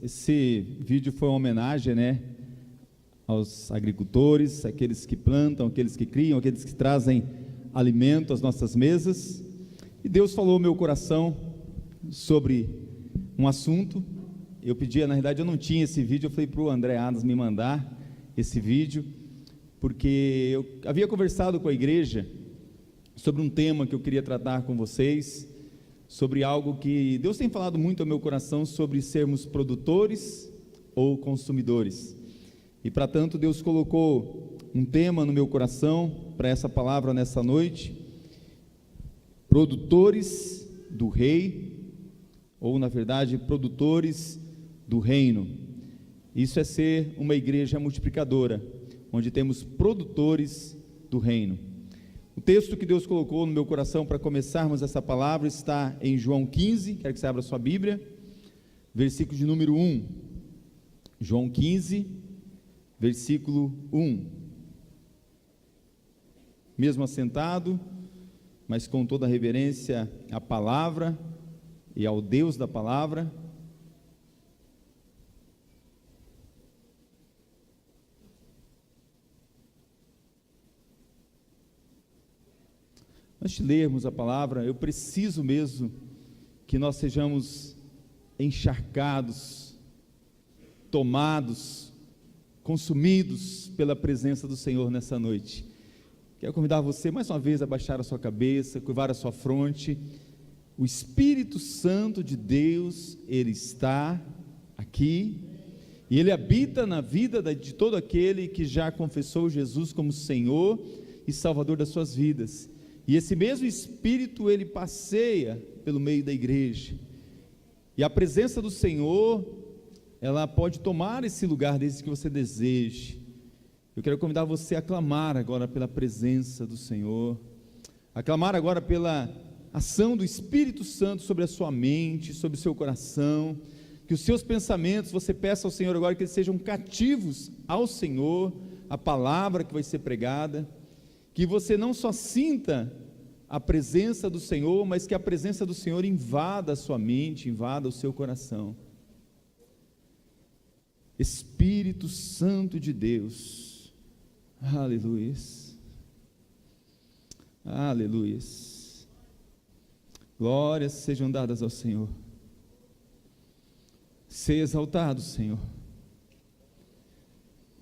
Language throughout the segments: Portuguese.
esse vídeo foi uma homenagem, né, aos agricultores, aqueles que plantam, aqueles que criam, aqueles que trazem alimento às nossas mesas. E Deus falou ao meu coração sobre um assunto. Eu pedia, na verdade eu não tinha esse vídeo, eu falei para o André Adams me mandar esse vídeo, porque eu havia conversado com a igreja sobre um tema que eu queria tratar com vocês, sobre algo que Deus tem falado muito ao meu coração, sobre sermos produtores ou consumidores. E para tanto Deus colocou um tema no meu coração para essa palavra nessa noite: produtores do rei, ou na verdade produtores do reino. Isso é ser uma igreja multiplicadora, onde temos produtores do reino. O texto que Deus colocou no meu coração para começarmos essa palavra está em João 15, quero que você abra a sua Bíblia, versículo de número 1, João 15, versículo 1, mesmo assentado, mas com toda a reverência à palavra e ao Deus da palavra. Antes de lermos a palavra, eu preciso mesmo que nós sejamos encharcados, tomados, consumidos pela presença do Senhor nessa noite. Quero convidar você mais uma vez a baixar a sua cabeça, curvar a sua fronte. O Espírito Santo de Deus, Ele está aqui, e Ele habita na vida de todo aquele que já confessou Jesus como Senhor e Salvador das suas vidas. E esse mesmo Espírito, ele passeia pelo meio da igreja, e a presença do Senhor, ela pode tomar esse lugar desde que você deseje. Eu quero convidar você a clamar agora pela presença do Senhor, a clamar agora pela ação do Espírito Santo sobre a sua mente, sobre o seu coração, que os seus pensamentos, você peça ao Senhor agora que eles sejam cativos ao Senhor, a palavra que vai ser pregada, que você não só sinta a presença do Senhor, mas que a presença do Senhor invada a sua mente, invada o seu coração. Espírito Santo de Deus, aleluia, aleluia, glórias sejam dadas ao Senhor. Seja exaltado, Senhor,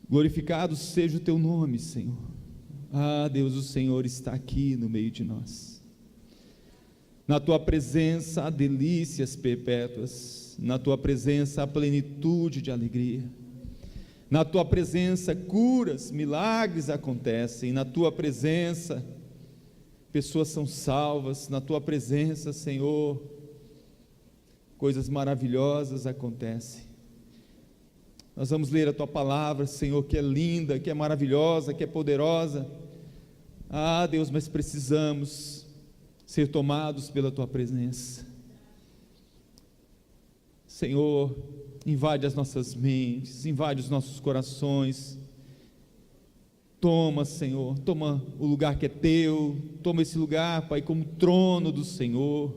glorificado seja o teu nome, Senhor. Ah, Deus, o Senhor está aqui no meio de nós. Na tua presença há delícias perpétuas, na tua presença há plenitude de alegria, na tua presença curas, milagres acontecem, na tua presença pessoas são salvas, na tua presença, Senhor, coisas maravilhosas acontecem. Nós vamos ler a tua palavra, Senhor, que é linda, que é maravilhosa, que é poderosa. Ah, Deus, mas precisamos ser tomados pela tua presença. Senhor, invade as nossas mentes, invade os nossos corações. Toma, Senhor, toma o lugar que é teu, toma esse lugar, Pai, como trono do Senhor.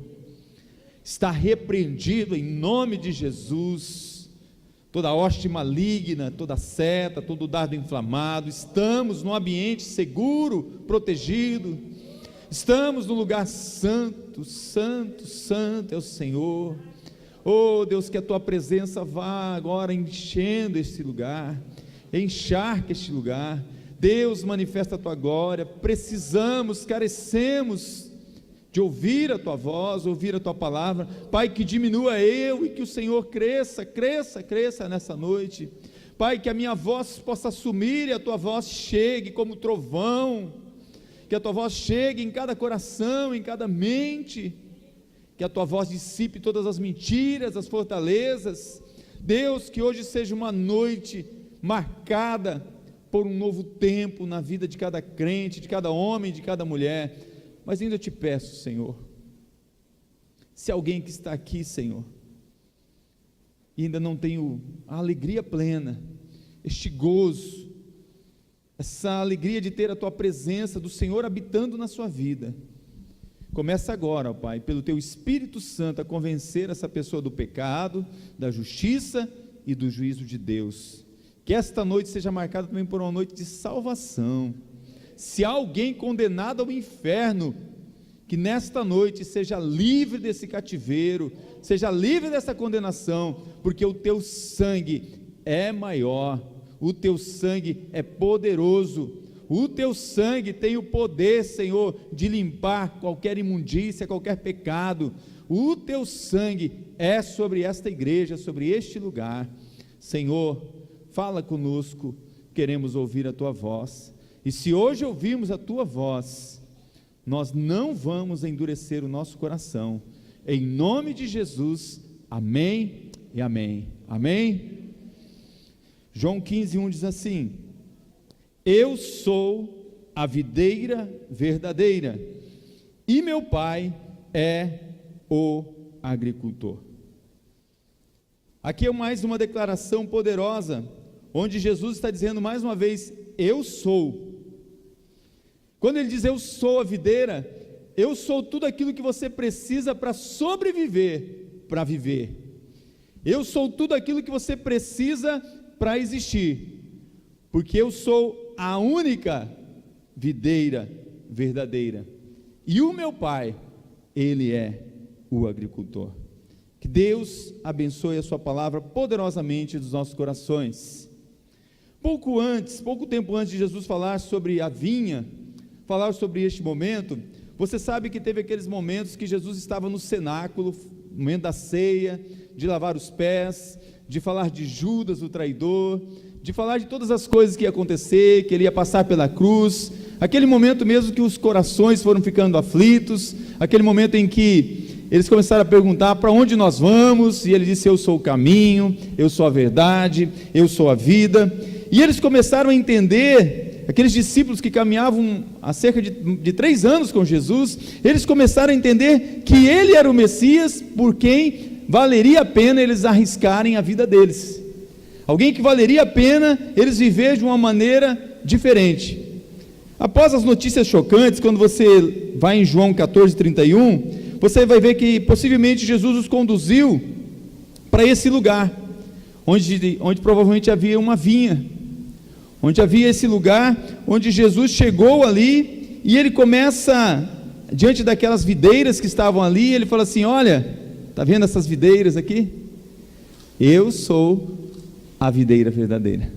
Está repreendido em nome de Jesus toda hoste maligna, toda seta, todo dardo inflamado. Estamos num ambiente seguro, protegido. Estamos no lugar santo, santo, santo é o Senhor. Oh Deus, que a tua presença vá agora enchendo este lugar, encharque este lugar. Deus, manifesta a tua glória. Precisamos, carecemos de ouvir a tua voz, ouvir a tua palavra. Pai, que diminua eu e que o Senhor cresça, cresça, cresça nessa noite. Pai, que a minha voz possa assumir e a tua voz chegue como trovão, que a tua voz chegue em cada coração, em cada mente, que a tua voz dissipe todas as mentiras, as fortalezas. Deus, que hoje seja uma noite marcada por um novo tempo na vida de cada crente, de cada homem, de cada mulher. Mas ainda eu te peço, Senhor, se alguém que está aqui, Senhor, e ainda não tem a alegria plena, este gozo, essa alegria de ter a tua presença do Senhor habitando na sua vida, começa agora, ó Pai, pelo teu Espírito Santo a convencer essa pessoa do pecado, da justiça e do juízo de Deus. Que esta noite seja marcada também por uma noite de salvação. Se há alguém condenado ao inferno, que nesta noite seja livre desse cativeiro, seja livre dessa condenação, porque o teu sangue é maior, o teu sangue é poderoso, o teu sangue tem o poder, Senhor, de limpar qualquer imundícia, qualquer pecado. O teu sangue é sobre esta igreja, sobre este lugar. Senhor, fala conosco, queremos ouvir a tua voz. E se hoje ouvirmos a tua voz, nós não vamos endurecer o nosso coração. Em nome de Jesus, amém e amém. Amém? João 15:1 diz assim: eu sou a videira verdadeira, e meu Pai é o agricultor. Aqui é mais uma declaração poderosa, onde Jesus está dizendo mais uma vez, eu sou. Quando ele diz eu sou a videira, eu sou tudo aquilo que você precisa para sobreviver, para viver. Eu sou tudo aquilo que você precisa para existir, porque eu sou a única videira verdadeira, e o meu Pai, Ele é o agricultor. Que Deus abençoe a sua palavra poderosamente dos nossos corações. Pouco tempo antes de Jesus falar sobre a vinha, falar sobre este momento, você sabe que teve aqueles momentos que Jesus estava no cenáculo, no momento da ceia, de lavar os pés, de falar de Judas, o traidor, de falar de todas as coisas que ia acontecer, que ele ia passar pela cruz, aquele momento mesmo que os corações foram ficando aflitos, aquele momento em que eles começaram a perguntar para onde nós vamos, e ele disse, eu sou o caminho, eu sou a verdade, eu sou a vida, e eles começaram a entender, aqueles discípulos que caminhavam há cerca de 3 anos com Jesus, eles começaram a entender que ele era o Messias, por quem valeria a pena eles arriscarem a vida deles, alguém que valeria a pena eles viver de uma maneira diferente. Após as notícias chocantes, quando você vai em João 14:31, você vai ver que possivelmente Jesus os conduziu para esse lugar, onde provavelmente havia uma vinha, onde havia esse lugar, onde Jesus chegou ali, e ele começa, diante daquelas videiras que estavam ali, ele fala assim, olha, está vendo essas videiras aqui? Eu sou a videira verdadeira,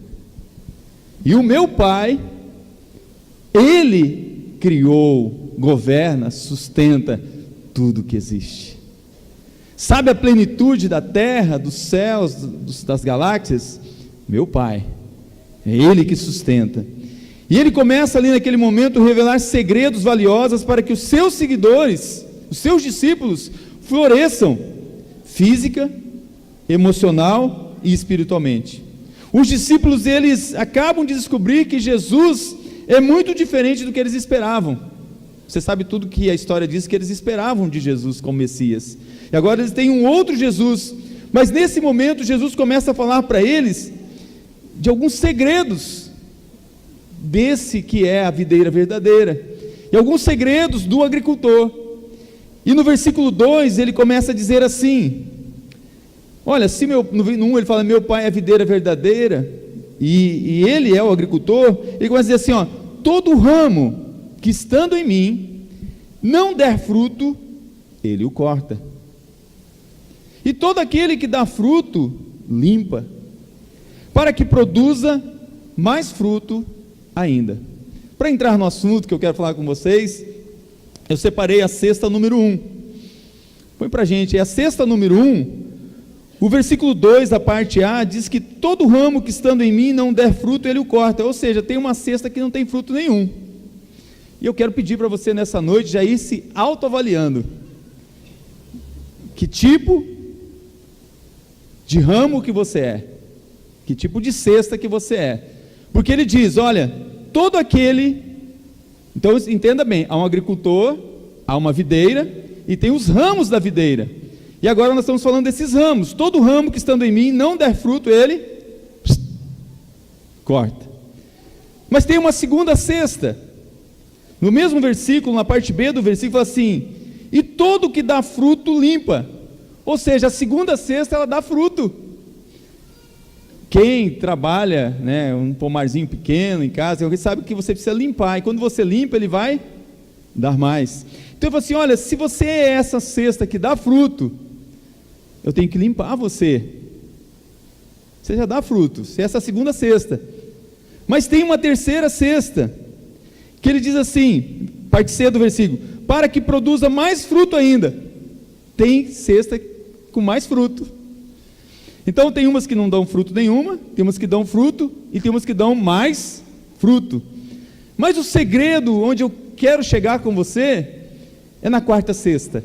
e o meu Pai, Ele criou, governa, sustenta tudo que existe. Sabe a plenitude da terra, dos céus, das galáxias? Meu Pai, é Ele que sustenta. E Ele começa ali naquele momento a revelar segredos valiosos para que os seus seguidores, os seus discípulos, floresçam física, emocional e espiritualmente. Os discípulos, eles acabam de descobrir que Jesus é muito diferente do que eles esperavam. Você sabe tudo que a história diz, que eles esperavam de Jesus como Messias, e agora eles têm um outro Jesus, mas nesse momento Jesus começa a falar para eles de alguns segredos desse que é a videira verdadeira, e alguns segredos do agricultor. E no versículo 2 ele começa a dizer assim, olha, se no 1 ele fala, meu Pai é a videira verdadeira, e Ele é o agricultor, ele começa a dizer assim, ó, todo ramo que estando em mim, não der fruto, Ele o corta, e todo aquele que dá fruto, limpa, para que produza mais fruto ainda. Para entrar no assunto que eu quero falar com vocês, eu separei a cesta número 1, põe para a gente, é a cesta número 1, o versículo 2, a parte A, diz que todo ramo que estando em mim não der fruto, Ele o corta, ou seja, tem uma cesta que não tem fruto nenhum. E eu quero pedir para você nessa noite já ir se autoavaliando, que tipo de ramo que você é, que tipo de cesta que você é, porque ele diz, olha, todo aquele, então entenda bem, há um agricultor, há uma videira, e tem os ramos da videira, e agora nós estamos falando desses ramos, todo ramo que estando em mim não der fruto, ele corta. Mas tem uma segunda cesta, no mesmo versículo, na parte B do versículo, fala assim, e todo que dá fruto limpa, ou seja, a segunda cesta ela dá fruto. Quem trabalha, né, um pomarzinho pequeno em casa, alguém sabe que você precisa limpar, e quando você limpa, ele vai dar mais. Então eu falo assim, olha, se você é essa cesta que dá fruto, eu tenho que limpar você. Você já dá fruto, você é essa segunda cesta. Mas tem uma terceira cesta, que ele diz assim, parte C do versículo, para que produza mais fruto ainda. Tem cesta com mais fruto. Então tem umas que não dão fruto nenhuma, tem umas que dão fruto, e tem umas que dão mais fruto. Mas o segredo, onde eu quero chegar com você, é na quarta cesta.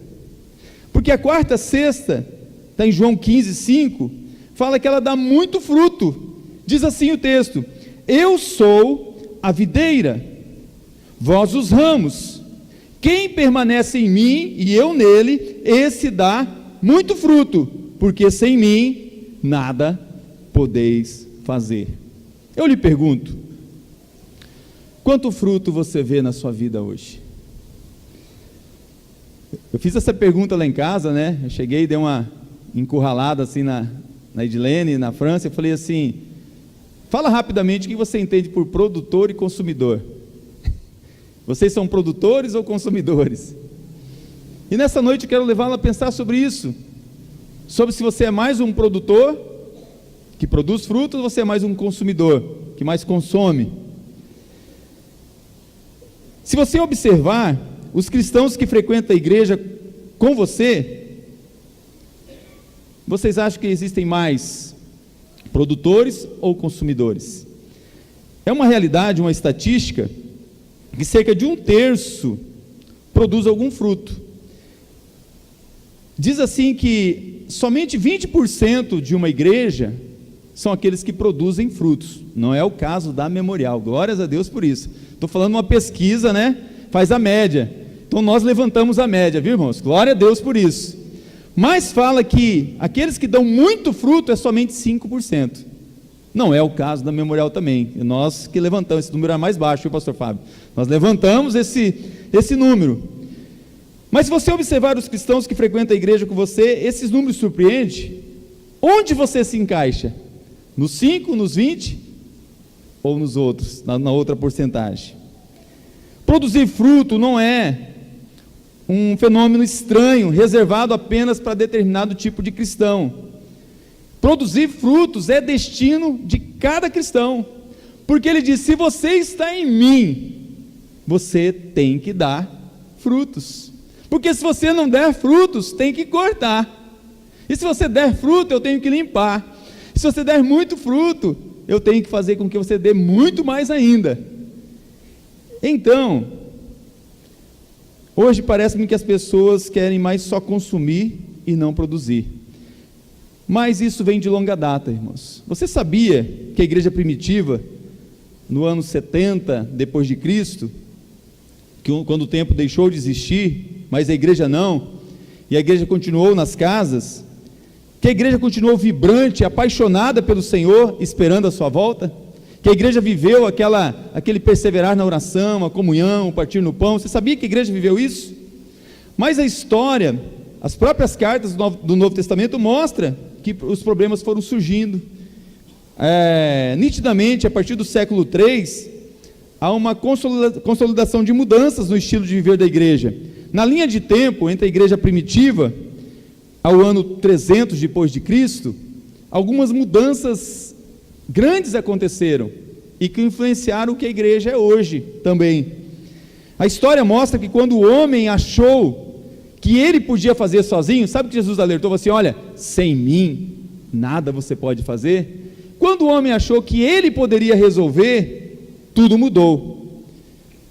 Porque a quarta cesta, está em João 15:5, fala que ela dá muito fruto. Diz assim o texto, eu sou a videira, vós os ramos. Quem permanece em mim e eu nele, esse dá muito fruto, porque sem mim nada podeis fazer. Eu lhe pergunto, quanto fruto você vê na sua vida hoje? Eu fiz essa pergunta lá em casa, né? Eu cheguei e dei uma encurralada assim na Edilene, na França, eu falei assim, fala rapidamente o que você entende por produtor e consumidor. Vocês são produtores ou consumidores? E nessa noite eu quero levá-la a pensar sobre isso, sobre se você é mais um produtor, que produz frutos, ou você é mais um consumidor, que mais consome. Se você observar, os cristãos que frequentam a igreja com você, vocês acham que existem mais produtores ou consumidores? É uma realidade, uma estatística, que cerca de 1/3 produz algum fruto. Diz assim que somente 20% de uma igreja são aqueles que produzem frutos. Não é o caso da Memorial, glórias a Deus por isso. Estou falando uma pesquisa, né? Faz a média. Então nós levantamos a média, viu, irmãos? Glória a Deus por isso. Mas fala que aqueles que dão muito fruto é somente 5%. Não é o caso da Memorial também. E nós que levantamos, esse número é mais baixo, viu, pastor Fábio? Nós levantamos esse número. Mas se você observar os cristãos que frequentam a igreja com você, esses números surpreendem. Onde você se encaixa? Nos 5, nos 20? Ou nos outros, na outra porcentagem? Produzir fruto não é um fenômeno estranho, reservado apenas para determinado tipo de cristão. Produzir frutos é destino de cada cristão. Porque ele diz, se você está em mim, você tem que dar frutos. Porque se você não der frutos, tem que cortar. E se você der fruto, eu tenho que limpar. E se você der muito fruto, eu tenho que fazer com que você dê muito mais ainda. Então, hoje parece-me que as pessoas querem mais só consumir e não produzir. Mas isso vem de longa data, irmãos. Você sabia que a igreja primitiva, no ano 70 depois de Cristo, quando o templo deixou de existir, mas a igreja não, e a igreja continuou nas casas, que a igreja continuou vibrante, apaixonada pelo Senhor, esperando a sua volta, que a igreja viveu aquele perseverar na oração, a comunhão, o partir no pão. Você sabia que a igreja viveu isso? Mas a história, as próprias cartas do Novo Testamento mostram que os problemas foram surgindo. Nitidamente, a partir do século 3, há uma consolidação de mudanças no estilo de viver da igreja. Na linha de tempo, entre a igreja primitiva, ao ano 300 depois de Cristo, algumas mudanças grandes aconteceram, e que influenciaram o que a igreja é hoje também. A história mostra que quando o homem achou que ele podia fazer sozinho, sabe o que Jesus alertou? Assim, olha, sem mim, nada você pode fazer. Quando o homem achou que ele poderia resolver, tudo mudou.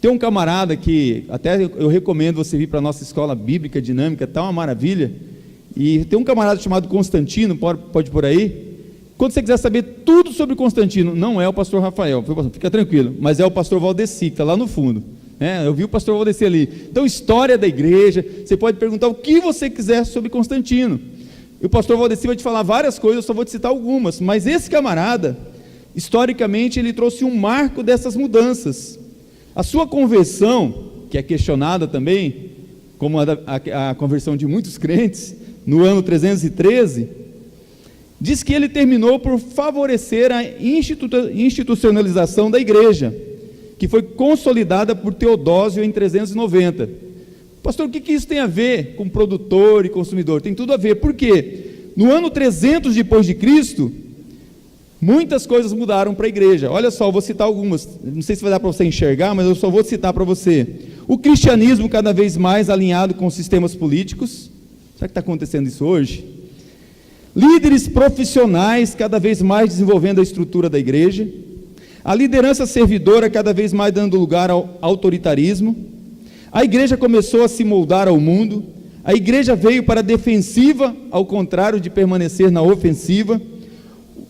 Tem um camarada que, até eu recomendo você vir para a nossa escola bíblica dinâmica, está uma maravilha, e tem um camarada chamado Constantino, pode por aí. Quando você quiser saber tudo sobre Constantino, não é o pastor Rafael, fica tranquilo, mas é o pastor Valdeci, que está lá no fundo. Eu vi o pastor Valdeci ali. Então, história da igreja, você pode perguntar o que você quiser sobre Constantino. E o pastor Valdeci vai te falar várias coisas, eu só vou te citar algumas. Mas esse camarada, historicamente, ele trouxe um marco dessas mudanças. A sua conversão, que é questionada também, como a conversão de muitos crentes, no ano 313, diz que ele terminou por favorecer a institucionalização da igreja, que foi consolidada por Teodósio em 390. Pastor, o que isso tem a ver com produtor e consumidor? Tem tudo a ver. Por quê? No ano 300 depois de Cristo, muitas coisas mudaram para a igreja. Olha só, eu vou citar algumas, não sei se vai dar para você enxergar, mas eu só vou citar para você. O cristianismo cada vez mais alinhado com sistemas políticos. Será que está acontecendo isso hoje? Líderes profissionais cada vez mais desenvolvendo a estrutura da igreja. A liderança servidora cada vez mais dando lugar ao autoritarismo. A igreja começou a se moldar ao mundo. A igreja veio para a defensiva, ao contrário de permanecer na ofensiva.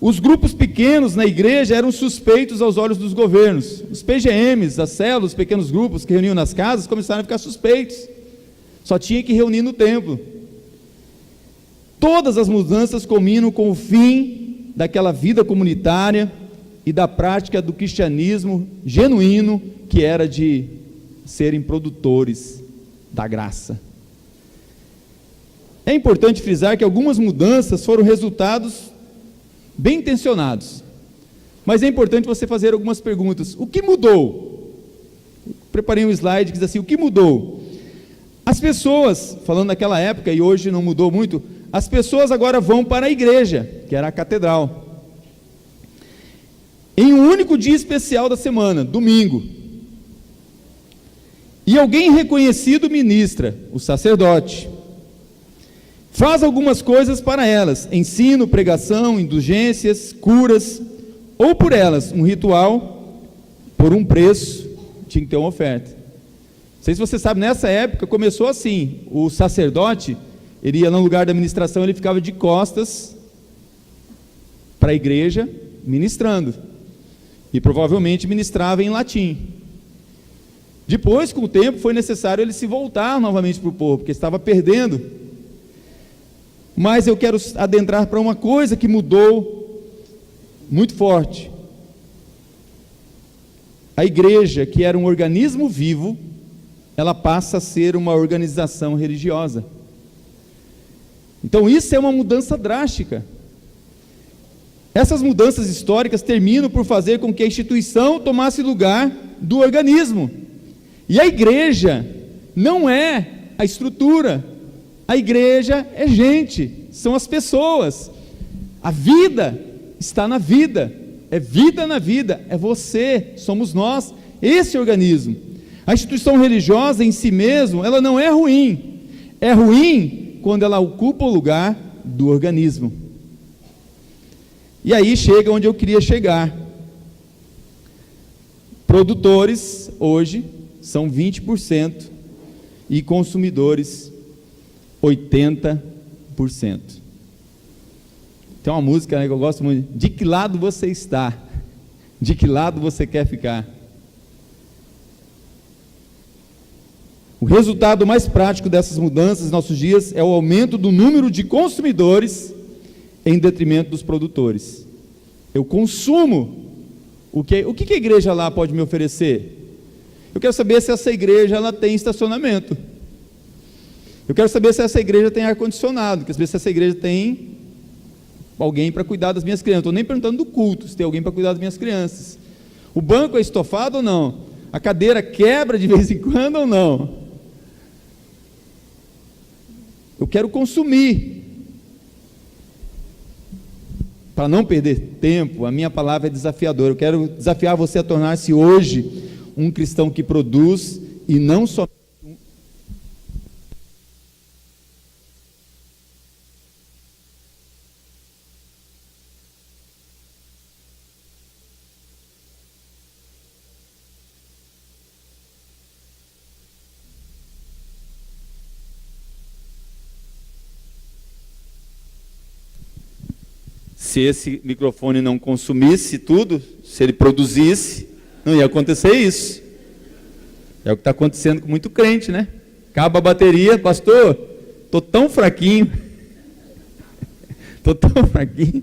Os grupos pequenos na igreja eram suspeitos aos olhos dos governos. Os PGMs, as células, os pequenos grupos que reuniam nas casas, começaram a ficar suspeitos. Só tinha que reunir no templo. Todas as mudanças culminam com o fim daquela vida comunitária e da prática do cristianismo genuíno, que era de serem produtores da graça. É importante frisar que algumas mudanças foram resultados bem intencionados, mas é importante você fazer algumas perguntas. O que mudou? Preparei um slide que diz assim: o que mudou? As pessoas, falando naquela época, e hoje não mudou muito, as pessoas agora vão para a igreja, que era a catedral, em um único dia especial da semana, domingo, e alguém reconhecido ministra, o sacerdote, faz algumas coisas para elas, ensino, pregação, indulgências, curas, ou por elas, um ritual, por um preço, tinha que ter uma oferta. Não sei se você sabe, nessa época começou assim, o sacerdote, ele ia no lugar da ministração, ele ficava de costas para a igreja, ministrando, e provavelmente ministrava em latim. Depois, com o tempo, foi necessário ele se voltar novamente para o povo, porque estava perdendo. Mas eu quero adentrar para uma coisa que mudou muito forte. A igreja, que era um organismo vivo, ela passa a ser uma organização religiosa. Então isso é uma mudança drástica. Essas mudanças históricas terminam por fazer com que a instituição tomasse lugar do organismo. E a igreja não é a estrutura, a igreja é gente, são as pessoas. A vida está na vida, é vida na vida, é você, somos nós, esse organismo. A instituição religiosa em si mesmo, ela não é ruim. É ruim quando ela ocupa o lugar do organismo. E aí chega onde eu queria chegar. Produtores hoje são 20% e consumidores 80%. Tem uma música, né, que eu gosto muito: de que lado você está? De que lado você quer ficar? O resultado mais prático dessas mudanças nos nossos dias é o aumento do número de consumidores em detrimento dos produtores. Eu consumo. O que a igreja lá pode me oferecer? Eu quero saber se essa igreja ela tem estacionamento. Eu quero saber se essa igreja tem ar-condicionado. Quero saber se essa igreja tem alguém para cuidar das minhas crianças. Estou nem perguntando do culto, se tem alguém para cuidar das minhas crianças. O banco é estofado ou não? A cadeira quebra de vez em quando ou não? Eu quero consumir. Para não perder tempo, a minha palavra é desafiadora. Eu quero desafiar você a tornar-se hoje um cristão que produz e não só se esse microfone não consumisse tudo, se ele produzisse, não ia acontecer isso. É o que está acontecendo com muito crente, né? Acaba a bateria, pastor, estou tão fraquinho, estou tão fraquinho.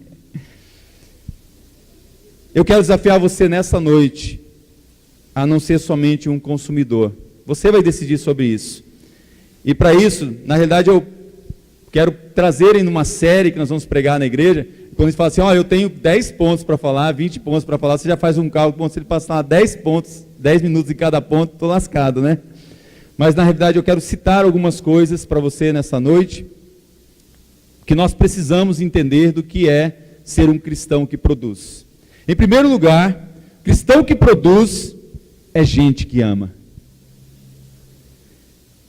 Eu quero desafiar você nessa noite, a não ser somente um consumidor. Você vai decidir sobre isso. E para isso, na realidade, eu quero trazer em uma série que nós vamos pregar na igreja, quando ele fala assim, eu tenho 10 pontos para falar, 20 pontos para falar, você já faz um cálculo, bom, se ele passar 10 pontos, 10 minutos em cada ponto, estou lascado, né? Mas na realidade eu quero citar algumas coisas para você nessa noite, que nós precisamos entender do que é ser um cristão que produz. Em primeiro lugar, cristão que produz é gente que ama.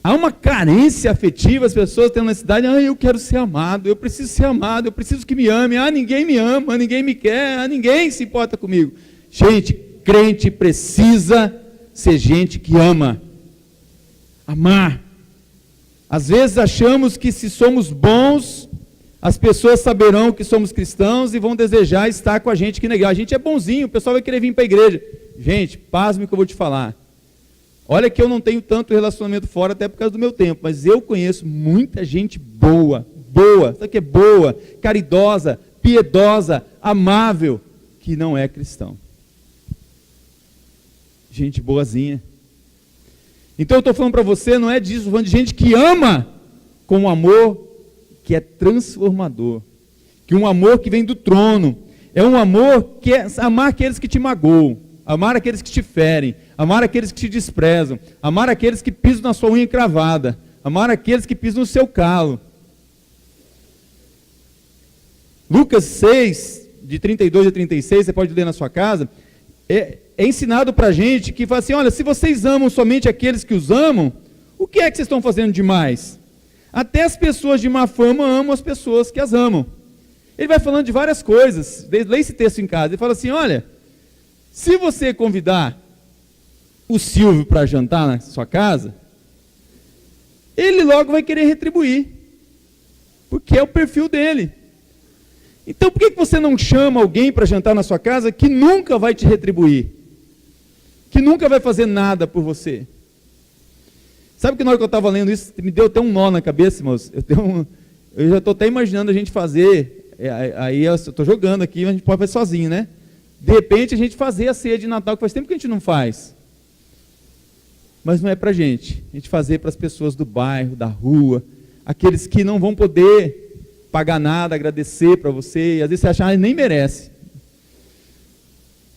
Há uma carência afetiva, as pessoas têm necessidade, eu quero ser amado, eu preciso que me ame, ninguém me ama, ninguém me quer, ninguém se importa comigo. Gente, crente precisa ser gente que ama. Amar. Às vezes achamos que se somos bons, as pessoas saberão que somos cristãos e vão desejar estar com a gente, que legal, a gente é bonzinho, o pessoal vai querer vir para a igreja. Gente, pasme o que eu vou te falar. Olha que eu não tenho tanto relacionamento fora, até por causa do meu tempo, mas eu conheço muita gente boa, sabe o que é boa, caridosa, piedosa, amável, que não é cristão. Gente boazinha. Então eu estou falando para você, não é disso, estou falando de gente que ama com um amor que é transformador, que um amor que vem do trono, é um amor que é amar aqueles que te magoam, amar aqueles que te ferem, amar aqueles que te desprezam, amar aqueles que pisam na sua unha encravada, amar aqueles que pisam no seu calo. Lucas 6, de 32 a 36, você pode ler na sua casa, é ensinado para a gente que fala assim, olha, se vocês amam somente aqueles que os amam, o que é que vocês estão fazendo demais? Até as pessoas de má fama amam as pessoas que as amam. Ele vai falando de várias coisas, leia esse texto em casa, ele fala assim, olha, se você convidar o Silvio para jantar na sua casa, ele logo vai querer retribuir, porque é o perfil dele. Então por que você não chama alguém para jantar na sua casa que nunca vai te retribuir? Que nunca vai fazer nada por você? Sabe que na hora que eu estava lendo isso, me deu até um nó na cabeça, irmãos? Eu já estou até imaginando a gente fazer, aí eu estou jogando aqui, a gente pode fazer sozinho, né? De repente a gente fazer a ceia de Natal, que faz tempo que a gente não faz. Mas não é para a gente fazer para as pessoas do bairro, da rua, aqueles que não vão poder pagar nada, agradecer para você, e às vezes você acha, nem merece.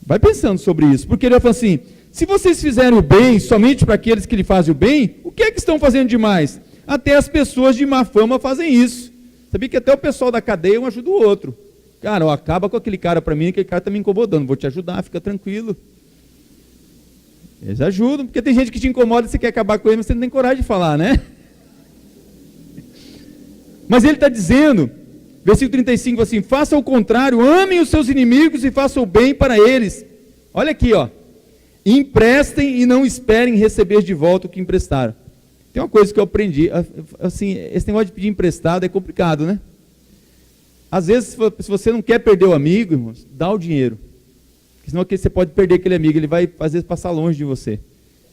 Vai pensando sobre isso, porque ele vai falar assim, se vocês fizerem o bem somente para aqueles que lhe fazem o bem, o que é que estão fazendo demais? Até as pessoas de má fama fazem isso. Sabia que até o pessoal da cadeia um ajuda o outro. Cara, acaba com aquele cara para mim, aquele cara está me incomodando, vou te ajudar, fica tranquilo. Eles ajudam, porque tem gente que te incomoda e você quer acabar com ele, mas você não tem coragem de falar, né? Mas ele está dizendo, versículo 35, assim, faça o contrário, amem os seus inimigos e façam o bem para eles. Olha aqui, emprestem e não esperem receber de volta o que emprestaram. Tem uma coisa que eu aprendi, assim, esse negócio de pedir emprestado é complicado, né? Às vezes, se você não quer perder o amigo, irmãos, dá o dinheiro. Porque senão você pode perder aquele amigo, ele vai, às vezes, passar longe de você.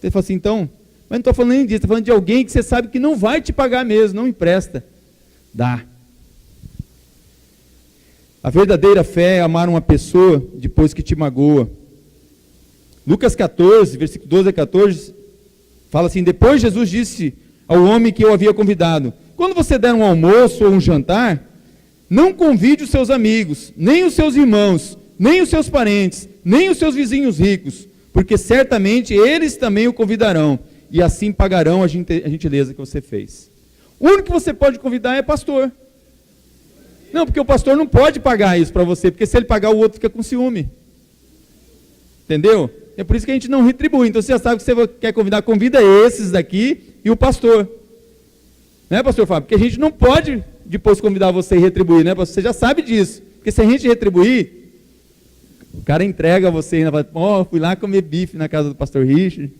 Você fala assim, então, mas não estou falando nem disso, estou falando de alguém que você sabe que não vai te pagar mesmo, não empresta. Dá. A verdadeira fé é amar uma pessoa depois que te magoa. Lucas 14, versículo 12 a 14, fala assim, depois Jesus disse ao homem que eu havia convidado, quando você der um almoço ou um jantar, não convide os seus amigos, nem os seus irmãos, nem os seus parentes, nem os seus vizinhos ricos, porque certamente eles também o convidarão, e assim pagarão a gentileza que você fez. O único que você pode convidar é pastor. Não, porque o pastor não pode pagar isso para você, porque se ele pagar, o outro fica com ciúme. Entendeu? É por isso que a gente não retribui. Então você já sabe que você quer convidar, convida esses daqui e o pastor. Né, pastor Fábio? Porque a gente não pode depois convidar você e retribuir, né? Você já sabe disso. Porque se a gente retribuir, o cara entrega você e ainda fala, fui lá comer bife na casa do pastor Richard.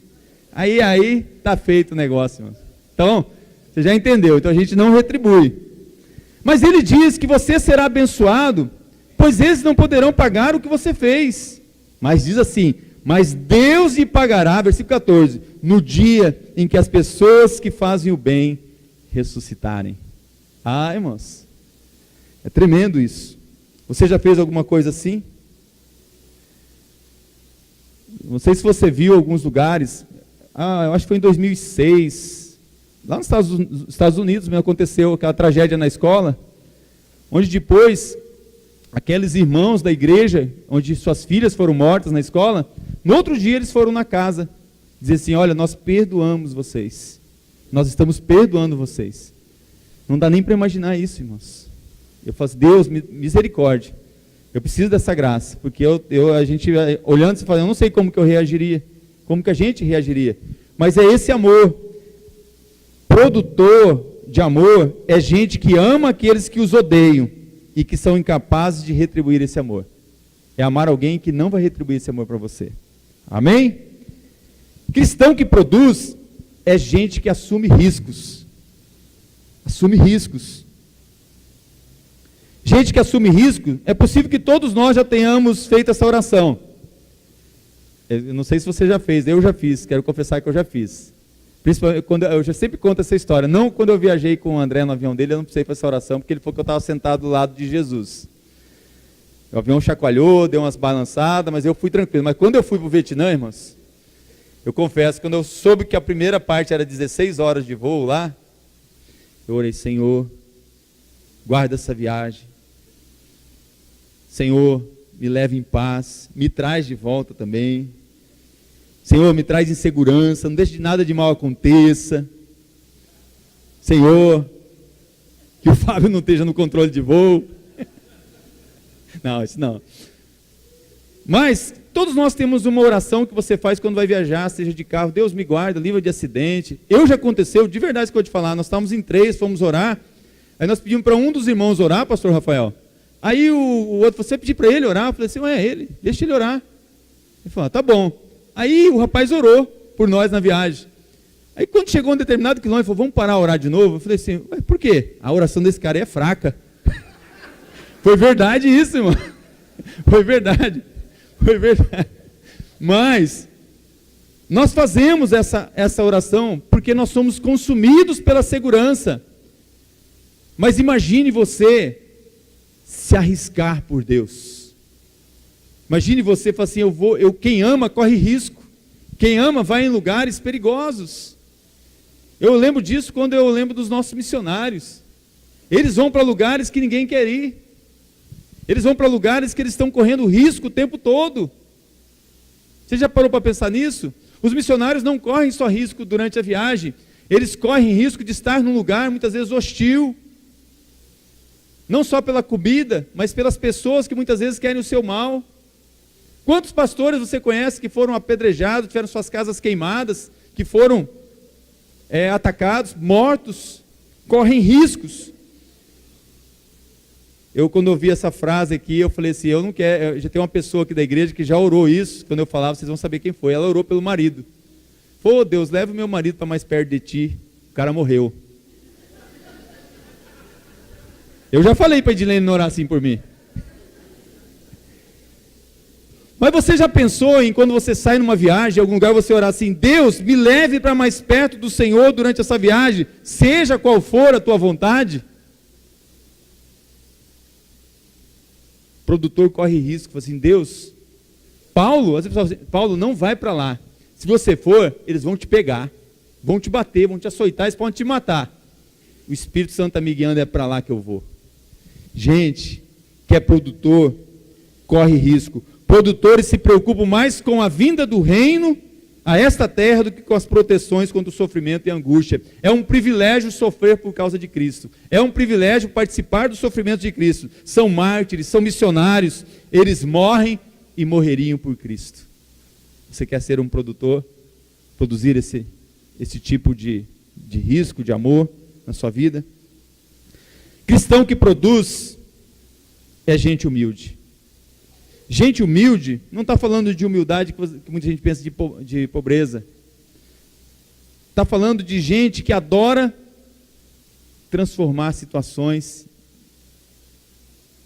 Aí tá feito o negócio, irmão. Então, você já entendeu. Então a gente não retribui. Mas ele diz que você será abençoado, pois eles não poderão pagar o que você fez. Mas diz assim, mas Deus lhe pagará, versículo 14, no dia em que as pessoas que fazem o bem ressuscitarem. Irmãos, é tremendo isso. Você já fez alguma coisa assim? Não sei se você viu alguns lugares, eu acho que foi em 2006, lá nos Estados Unidos mesmo aconteceu aquela tragédia na escola, onde depois aqueles irmãos da igreja, onde suas filhas foram mortas na escola, no outro dia eles foram na casa, dizer assim, olha, nós perdoamos vocês, nós estamos perdoando vocês. Não dá nem para imaginar isso, irmãos. Eu falo assim, Deus, misericórdia, eu preciso dessa graça, porque a gente olhando, você fala, eu não sei como que eu reagiria, como que a gente reagiria, mas é esse amor. Produtor de amor é gente que ama aqueles que os odeiam e que são incapazes de retribuir esse amor. É amar alguém que não vai retribuir esse amor para você. Amém? Cristão que produz é gente que assume riscos. Assume riscos. Gente que assume risco, é possível que todos nós já tenhamos feito essa oração. Eu não sei se você já fez, eu já fiz, quero confessar que eu já fiz. Principalmente quando eu já sempre conto essa história. Não quando eu viajei com o André no avião dele, eu não precisei fazer essa oração, porque ele falou que eu estava sentado do lado de Jesus. O avião chacoalhou, deu umas balançadas, mas eu fui tranquilo. Mas quando eu fui para o Vietnã, irmãos, eu confesso, quando eu soube que a primeira parte era 16 horas de voo lá, eu orei, Senhor, guarda essa viagem. Senhor, me leve em paz, me traz de volta também. Senhor, me traz em segurança, não deixe de nada de mal aconteça. Senhor, que o Fábio não esteja no controle de voo. Não, isso não. Mas todos nós temos uma oração que você faz quando vai viajar, seja de carro. Deus me guarda, livra de acidente. Já aconteceu, de verdade isso que eu vou te falar, nós estávamos em 3, fomos orar. Aí nós pedimos para um dos irmãos orar, pastor Rafael. Aí o outro, você pediu para ele orar? Eu falei assim, é ele, deixa ele orar. Ele falou, tá bom. Aí o rapaz orou por nós na viagem. Aí quando chegou um determinado quilômetro, ele falou, vamos parar a orar de novo? Eu falei assim, por quê? A oração desse cara é fraca. Foi verdade isso, irmão. Foi verdade. Foi verdade. Mas nós fazemos essa oração porque nós somos consumidos pela segurança. Mas imagine você se arriscar por Deus. Imagine você falar assim, quem ama corre risco. Quem ama vai em lugares perigosos. Eu lembro disso quando eu lembro dos nossos missionários. Eles vão para lugares que ninguém quer ir. Eles vão para lugares que eles estão correndo risco o tempo todo. Você já parou para pensar nisso? Os missionários não correm só risco durante a viagem. Eles correm risco de estar num lugar muitas vezes hostil. Não só pela comida, mas pelas pessoas que muitas vezes querem o seu mal. Quantos pastores você conhece que foram apedrejados, tiveram suas casas queimadas, que foram atacados, mortos, correm riscos? Quando eu vi essa frase aqui, eu falei assim, eu não quero, já tem uma pessoa aqui da igreja que já orou isso, quando eu falava, vocês vão saber quem foi, ela orou pelo marido. Falou, Deus, leva o meu marido para mais perto de ti, o cara morreu. Eu já falei para a Edilene não orar assim por mim. Mas você já pensou em quando você sai numa viagem, em algum lugar, você orar assim, Deus, me leve para mais perto do Senhor durante essa viagem, seja qual for a tua vontade? O produtor corre risco, fala assim, Deus, Paulo, as pessoas falam assim, Paulo, não vai para lá. Se você for, eles vão te pegar, vão te bater, vão te açoitar, eles podem te matar. O Espírito Santo está me guiando, é para lá que eu vou. Gente que é produtor, corre risco. Produtores se preocupam mais com a vinda do reino a esta terra do que com as proteções contra o sofrimento e a angústia. É um privilégio sofrer por causa de Cristo. É um privilégio participar do sofrimento de Cristo. São mártires, são missionários. Eles morrem e morreriam por Cristo. Você quer ser um produtor? Produzir esse tipo de risco, de amor na sua vida? Cristão que produz é gente humilde. Gente humilde, não está falando de humildade que muita gente pensa de pobreza. Está falando de gente que adora transformar situações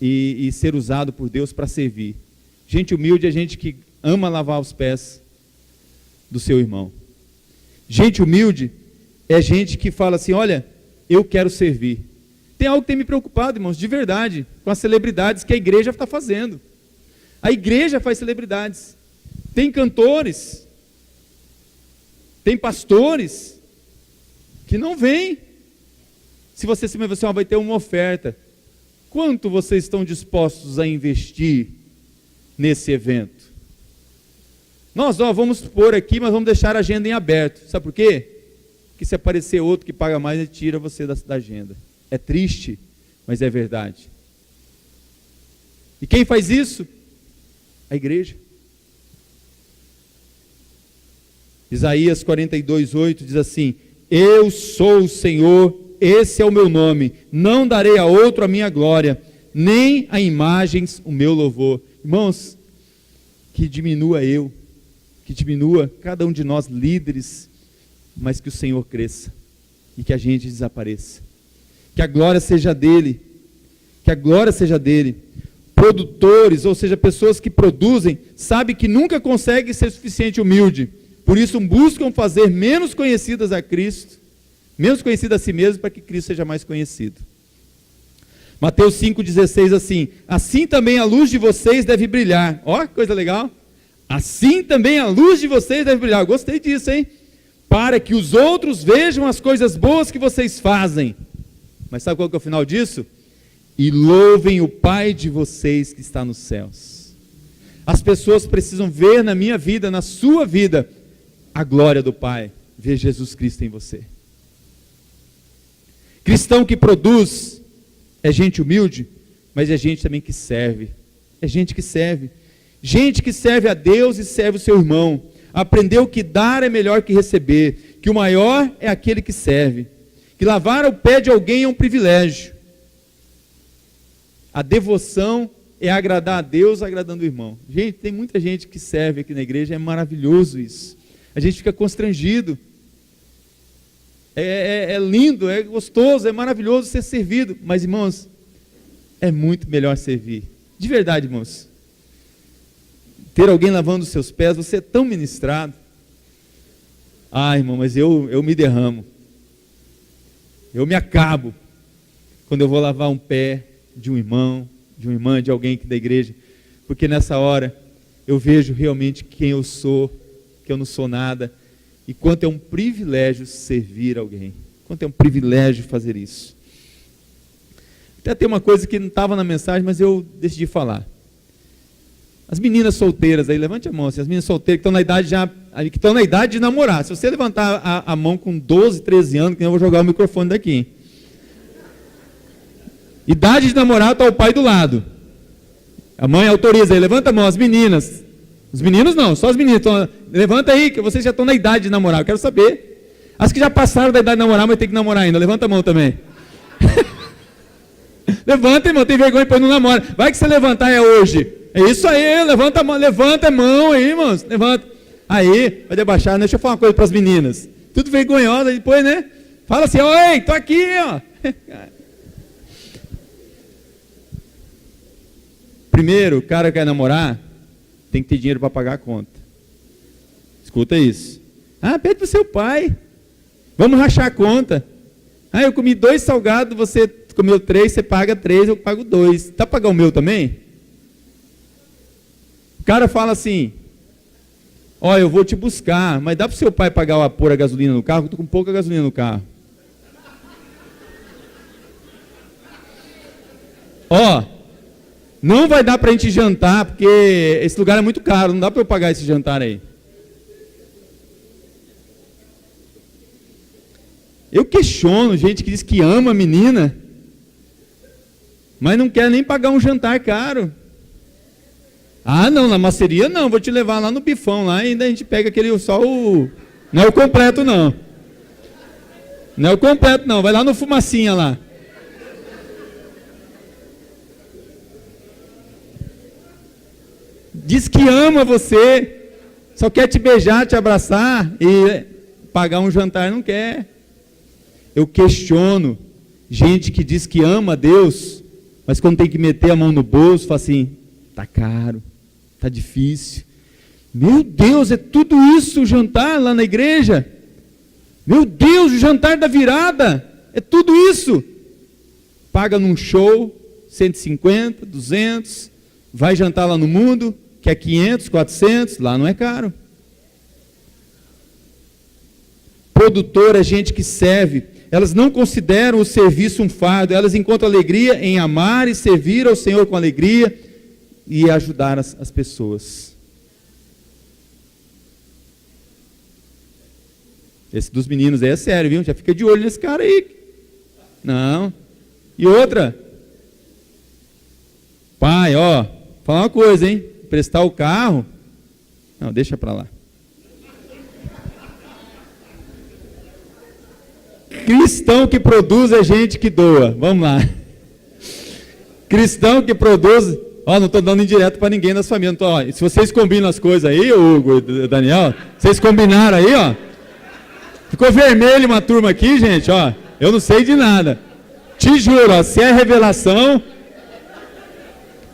e ser usado por Deus para servir. Gente humilde é gente que ama lavar os pés do seu irmão. Gente humilde é gente que fala assim, olha, eu quero servir. Tem algo que tem me preocupado, irmãos, de verdade, com as celebridades que a igreja está fazendo. A igreja faz celebridades. Tem cantores, tem pastores que não vêm. Se você vai ter uma oferta, Quanto vocês estão dispostos a investir nesse evento? Nós vamos pôr aqui, mas vamos deixar a agenda em aberto. Sabe por quê? Porque se aparecer outro que paga mais, ele tira você da agenda. É triste, mas é verdade. E quem faz isso? A igreja. Isaías 42:8 diz assim: eu sou o Senhor, esse é o meu nome, não darei a outro a minha glória, nem a imagens o meu louvor. Irmãos, que diminua eu, que diminua cada um de nós líderes, mas que o Senhor cresça e que a gente desapareça. Que a glória seja dele, que a glória seja dele. Produtores, ou seja, pessoas que produzem, sabem que nunca conseguem ser suficiente humilde, por isso buscam fazer menos conhecidas a Cristo, menos conhecidas a si mesmo, para que Cristo seja mais conhecido. Mateus 5,16 assim: assim também a luz de vocês deve brilhar. Ó, que coisa legal. Assim também a luz de vocês deve brilhar. Eu gostei disso, hein? Para que os outros vejam as coisas boas que vocês fazem. Mas sabe qual que é o final disso? E louvem o Pai de vocês que está nos céus. As pessoas precisam ver na minha vida, na sua vida, a glória do Pai, ver Jesus Cristo em você. Cristão que produz é gente humilde, mas é gente também que serve. É gente que serve. Gente que serve a Deus e serve o seu irmão. Aprendeu que dar é melhor que receber, que o maior é aquele que serve, que lavar o pé de alguém é um privilégio. A devoção é agradar a Deus agradando o irmão. Gente, tem muita gente que serve aqui na igreja, é maravilhoso isso. A gente fica constrangido. É lindo, é gostoso, é maravilhoso ser servido. Mas, irmãos, é muito melhor servir. De verdade, irmãos. Ter alguém lavando os seus pés, você é tão ministrado. Ah, irmão, mas eu me derramo. Eu me acabo quando eu vou lavar um pé de um irmão, de uma irmã, de alguém aqui da igreja. Porque nessa hora eu vejo realmente quem eu sou, que eu não sou nada, e quanto é um privilégio servir alguém, quanto é um privilégio fazer isso. Até tem uma coisa que não estava na mensagem, mas eu decidi falar. As meninas solteiras aí, levante a mão, assim, as meninas solteiras que estão na idade que estão na idade de namorar. Se você levantar a mão com 12, 13 anos, que eu vou jogar o microfone daqui, hein? Idade de namorar, está o pai do lado. A mãe autoriza aí, levanta a mão, as meninas. Os meninos não, só as meninas. Então, levanta aí, que vocês já estão na idade de namorar, eu quero saber. As que já passaram da idade de namorar, mas tem que namorar ainda, levanta a mão também. Levanta, irmão, tem vergonha, depois não namora. Vai que você levantar é hoje. É isso aí, levanta a mão aí, irmãos, levanta. Aí, vai debaixar, deixa eu falar uma coisa para as meninas. Tudo vergonhosa, depois, né? Fala assim, oi, tô aqui, ó. Primeiro, o cara que quer namorar, tem que ter dinheiro para pagar a conta. Escuta isso. Ah, pede para o seu pai. Vamos rachar a conta. Ah, eu comi 2 salgados, você comeu 3, você paga 3, eu pago 2. Tá para pagar o meu também? O cara fala assim, ó, eu vou te buscar, mas dá para o seu pai pagar pôr a gasolina no carro? Eu estou com pouca gasolina no carro. Ó, não vai dar para a gente jantar, porque esse lugar é muito caro, não dá para eu pagar esse jantar aí. Eu questiono gente que diz que ama a menina, mas não quer nem pagar um jantar caro. Ah, não, na maceria não, vou te levar lá no bifão, lá ainda a gente pega aquele só o... Não é o completo não. Não é o completo não, vai lá no fumacinha lá. Diz que ama você, só quer te beijar, te abraçar e pagar um jantar não quer. Eu questiono gente que diz que ama a Deus, mas quando tem que meter a mão no bolso, fala assim, tá caro, tá difícil. Meu Deus, é tudo isso o jantar lá na igreja? Meu Deus, o jantar da virada, é tudo isso. Paga num show, 150, 200, vai jantar lá no mundo, que é 500, 400, lá não é caro. Produtor é gente que serve. Elas não consideram o serviço um fardo, elas encontram alegria em amar e servir ao Senhor com alegria e ajudar as pessoas. Esse dos meninos aí é sério, viu? Já fica de olho nesse cara aí. Não. E outra. Pai, ó, falar uma coisa, hein? Emprestar o carro. Não, deixa pra lá. Cristão que produz é gente que doa. Vamos lá. Cristão que produz. Ó, não estou dando indireto para ninguém das famílias. Ó, se vocês combinam as coisas aí, Hugo e Daniel, vocês combinaram aí, ó. Ficou vermelho uma turma aqui, gente, ó. Eu não sei de nada. Te juro, ó, se é revelação,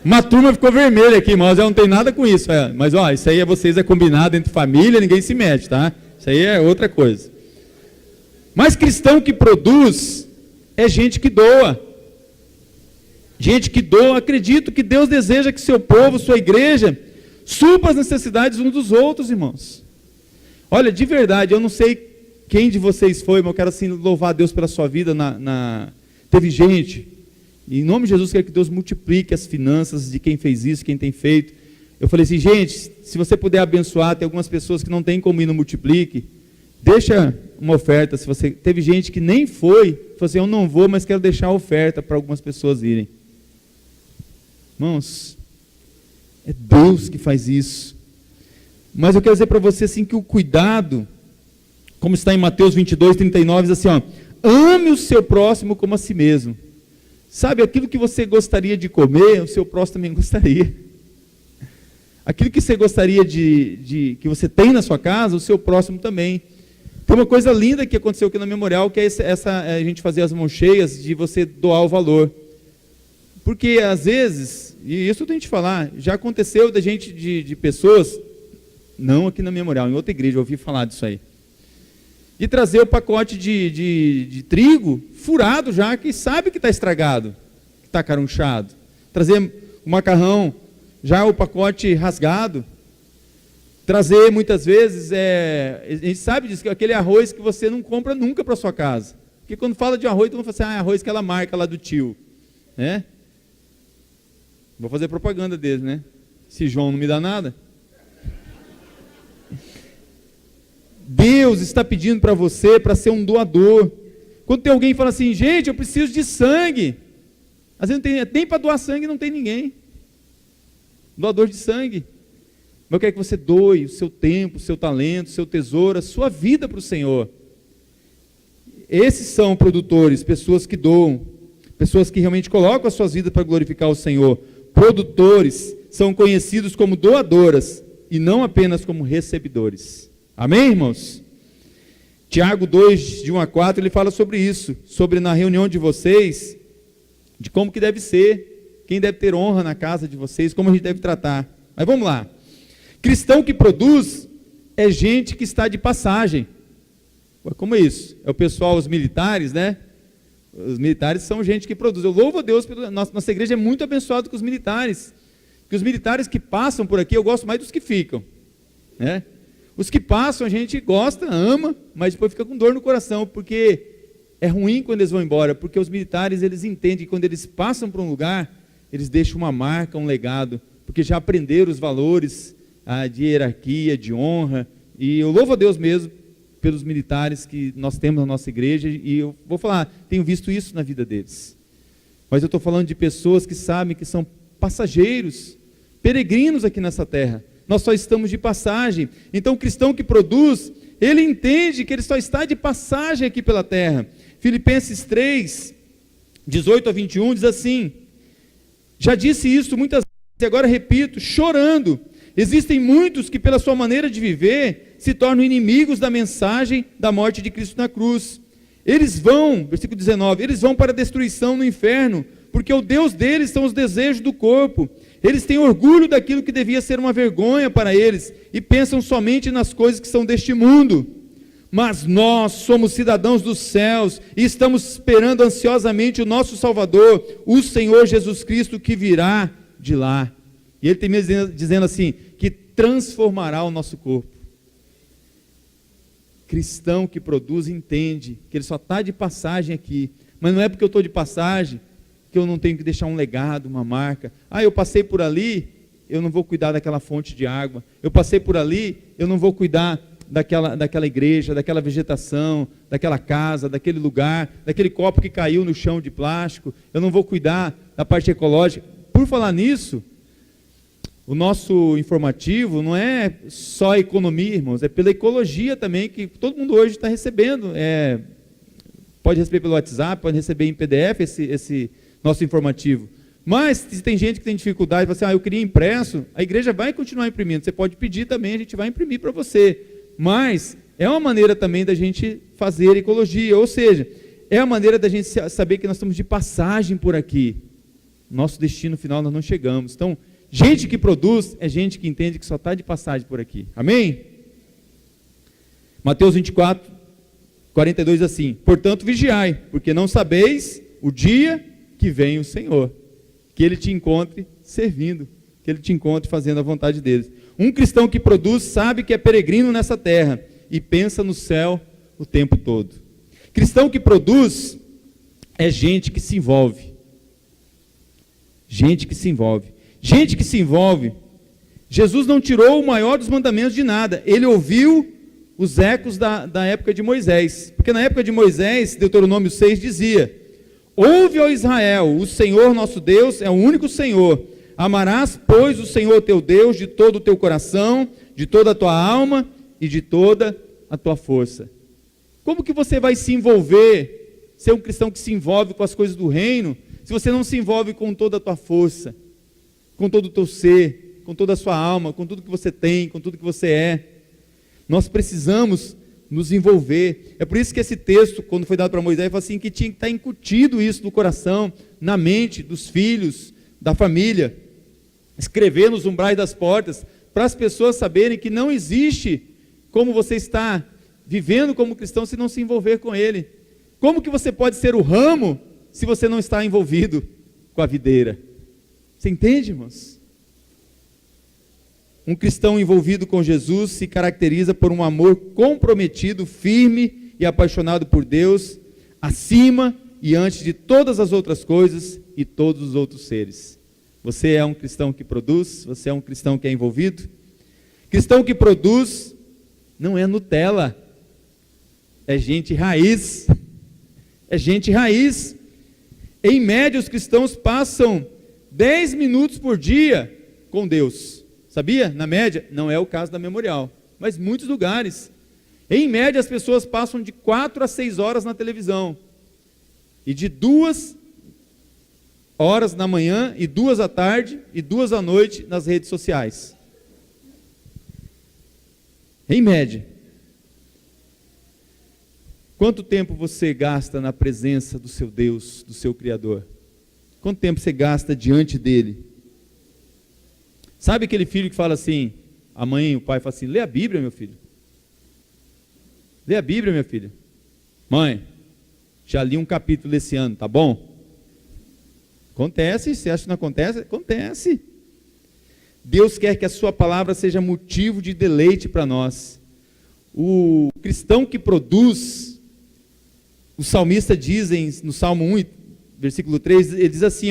uma turma ficou vermelha aqui, mas eu não tenho nada com isso. Mas, ó, isso aí é combinado entre família, ninguém se mete, tá? Isso aí é outra coisa. Mas cristão que produz é gente que doa. Gente que doa, acredito que Deus deseja que seu povo, sua igreja, supra as necessidades uns dos outros, irmãos. Olha, de verdade, eu não sei quem de vocês foi, mas eu quero assim louvar a Deus pela sua vida. Teve gente, e em nome de Jesus, quero que Deus multiplique as finanças de quem fez isso, quem tem feito. Eu falei assim, gente, se você puder abençoar, tem algumas pessoas que não tem como ir no Multiplique, deixa uma oferta. Se você teve gente que nem foi, falou assim, eu não vou, mas quero deixar a oferta para algumas pessoas irem. Irmãos, é Deus que faz isso. Mas eu quero dizer para você assim que o cuidado, como está em Mateus 22, 39, diz assim, ó, ame o seu próximo como a si mesmo. Sabe, aquilo que você gostaria de comer, o seu próximo também gostaria. Aquilo que você gostaria que você tem na sua casa, o seu próximo também. Tem uma coisa linda que aconteceu aqui na Memorial, que é a gente fazer as mãos cheias de você doar o valor. Porque às vezes, e isso eu tenho que te falar, já aconteceu da gente, de pessoas, não aqui na Memorial, em outra igreja, eu ouvi falar disso aí, de trazer o pacote de trigo furado já, que sabe que está estragado, que está carunchado. Trazer o macarrão, já o pacote rasgado. Trazer muitas vezes, a gente sabe disso, que aquele arroz que você não compra nunca para sua casa. Porque quando fala de arroz, todo mundo fala assim, é arroz que ela marca lá do tio. Né? Vou fazer propaganda dele, né? Se João não me dá nada. Deus está pedindo para você para ser um doador. Quando tem alguém que fala assim, gente, eu preciso de sangue. Às vezes não tem, nem para doar sangue não tem ninguém. Doador de sangue. Mas eu quero que você doe o seu tempo, o seu talento, o seu tesouro, a sua vida para o Senhor. Esses são produtores, pessoas que doam, pessoas que realmente colocam as suas vidas para glorificar o Senhor. Produtores são conhecidos como doadoras e não apenas como recebedores. Amém, irmãos? Tiago 2, de 1 a 4, ele fala sobre isso, sobre na reunião de vocês, de como que deve ser, quem deve ter honra na casa de vocês, como a gente deve tratar. Mas vamos lá. Cristão que produz é gente que está de passagem. Como é isso? É o pessoal, os militares, né? Os militares são gente que produz. Eu louvo a Deus, nossa igreja é muito abençoada com os militares. Porque os militares que passam por aqui, eu gosto mais dos que ficam. Né? Os que passam a gente gosta, ama, mas depois fica com dor no coração, porque é ruim quando eles vão embora, porque os militares, eles entendem que quando eles passam para um lugar, eles deixam uma marca, um legado, porque já aprenderam os valores de hierarquia, de honra, e eu louvo a Deus mesmo pelos militares que nós temos na nossa igreja, e eu vou falar, tenho visto isso na vida deles. Mas eu estou falando de pessoas que sabem que são passageiros, peregrinos aqui nessa terra. Nós só estamos de passagem. Então o cristão que produz, ele entende que ele só está de passagem aqui pela terra. Filipenses 3, 18 a 21 diz assim, já disse isso muitas vezes, e agora repito, chorando, existem muitos que pela sua maneira de viver, se tornam inimigos da mensagem da morte de Cristo na cruz. Eles vão, versículo 19, eles vão para a destruição no inferno, porque o Deus deles são os desejos do corpo. Eles têm orgulho daquilo que devia ser uma vergonha para eles, e pensam somente nas coisas que são deste mundo. Mas nós somos cidadãos dos céus, e estamos esperando ansiosamente o nosso Salvador, o Senhor Jesus Cristo, que virá de lá. E ele termina dizendo assim, que transformará o nosso corpo. Cristão que produz entende que ele só está de passagem aqui, mas não é porque eu estou de passagem que eu não tenho que deixar um legado, uma marca. Eu passei por ali, eu não vou cuidar daquela fonte de água. Eu passei por ali, eu não vou cuidar daquela igreja, daquela vegetação, daquela casa, daquele lugar, daquele copo que caiu no chão de plástico. Eu não vou cuidar da parte ecológica. Por falar nisso, o nosso informativo não é só economia, irmãos, é pela ecologia também, que todo mundo hoje está recebendo. Pode receber pelo WhatsApp, pode receber em PDF esse nosso informativo. Mas se tem gente que tem dificuldade, fala assim, eu queria impresso, a igreja vai continuar imprimindo. Você pode pedir também, a gente vai imprimir para você. Mas é uma maneira também da gente fazer ecologia, ou seja, é a maneira da gente saber que nós estamos de passagem por aqui. Nosso destino final nós não chegamos. Então, gente que produz é gente que entende que só está de passagem por aqui. Amém? Mateus 24, 42 assim, portanto vigiai, porque não sabeis o dia que vem o Senhor, que Ele te encontre servindo, que Ele te encontre fazendo a vontade dele. Um cristão que produz sabe que é peregrino nessa terra e pensa no céu o tempo todo. Cristão que produz é gente que se envolve. Gente que se envolve. Gente que se envolve. Jesus não tirou o maior dos mandamentos de nada. Ele ouviu os ecos da época de Moisés. Porque na época de Moisés, Deuteronômio 6 dizia, ouve, ó Israel, o Senhor nosso Deus é o único Senhor. Amarás, pois, o Senhor teu Deus de todo o teu coração, de toda a tua alma e de toda a tua força. Como que você vai se envolver, ser um cristão que se envolve com as coisas do reino, se você não se envolve com toda a tua força, com todo o teu ser, com toda a sua alma, com tudo que você tem, com tudo que você é? Nós precisamos nos envolver. É por isso que esse texto, quando foi dado para Moisés, ele falou assim, que tinha que estar incutido isso no coração, na mente dos filhos, da família. Escrever nos umbrais das portas, para as pessoas saberem que não existe como você está vivendo como cristão se não se envolver com Ele. Como que você pode ser o ramo se você não está envolvido com a videira? Você entende, irmãos? Um cristão envolvido com Jesus se caracteriza por um amor comprometido, firme e apaixonado por Deus, acima e antes de todas as outras coisas e todos os outros seres. Você é um cristão que produz? Você é um cristão que é envolvido? Cristão que produz não é Nutella, é gente raiz. É gente raiz. Em média, os cristãos passam 10 minutos por dia com Deus. Sabia? Na média, não é o caso da Memorial, mas muitos lugares. Em média, as pessoas passam de 4 a 6 horas na televisão. E de 2 horas na manhã, e 2 à tarde, e 2 à noite nas redes sociais. Em média. Quanto tempo você gasta na presença do seu Deus, do seu Criador? Quanto tempo você gasta diante dele? Sabe aquele filho que fala assim, a mãe e o pai falam assim, lê a Bíblia, meu filho. Lê a Bíblia, minha filha. Mãe, já li um capítulo esse ano, tá bom? Acontece, você acha que não acontece? Acontece. Deus quer que a sua palavra seja motivo de deleite para nós. O cristão que produz, o salmista diz no Salmo 1, versículo 3, ele diz assim,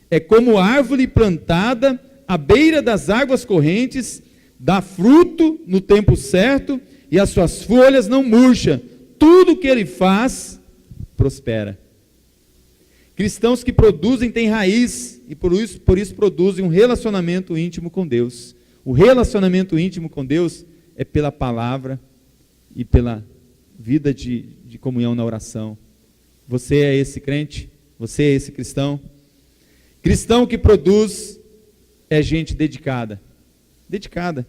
é como árvore plantada à beira das águas correntes, dá fruto no tempo certo, e as suas folhas não murcham, tudo que ele faz, prospera. Cristãos que produzem têm raiz, e por isso produzem um relacionamento íntimo com Deus. O relacionamento íntimo com Deus é pela palavra e pela vida de comunhão na oração. Você é esse crente? Você é esse cristão? Cristão que produz é gente dedicada. Dedicada.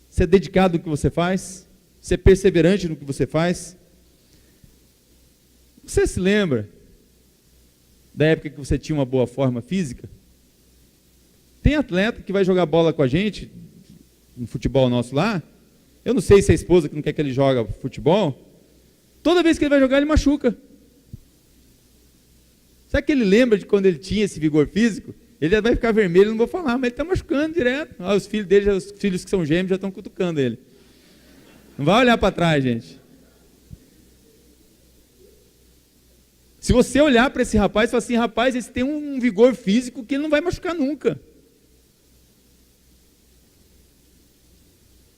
Você é dedicado no que você faz? Você é perseverante no que você faz? Você se lembra da época que você tinha uma boa forma física? Tem atleta que vai jogar bola com a gente, no futebol nosso lá. Eu não sei se é a esposa que não quer que ele jogue futebol. Toda vez que ele vai jogar, ele machuca. Sabe que ele lembra de quando ele tinha esse vigor físico? Ele vai ficar vermelho, não vou falar, mas ele está machucando direto. Os filhos dele, os filhos que são gêmeos, já estão cutucando ele. Não vai olhar para trás, gente. Se você olhar para esse rapaz e falar assim, rapaz, esse tem um vigor físico que ele não vai machucar nunca.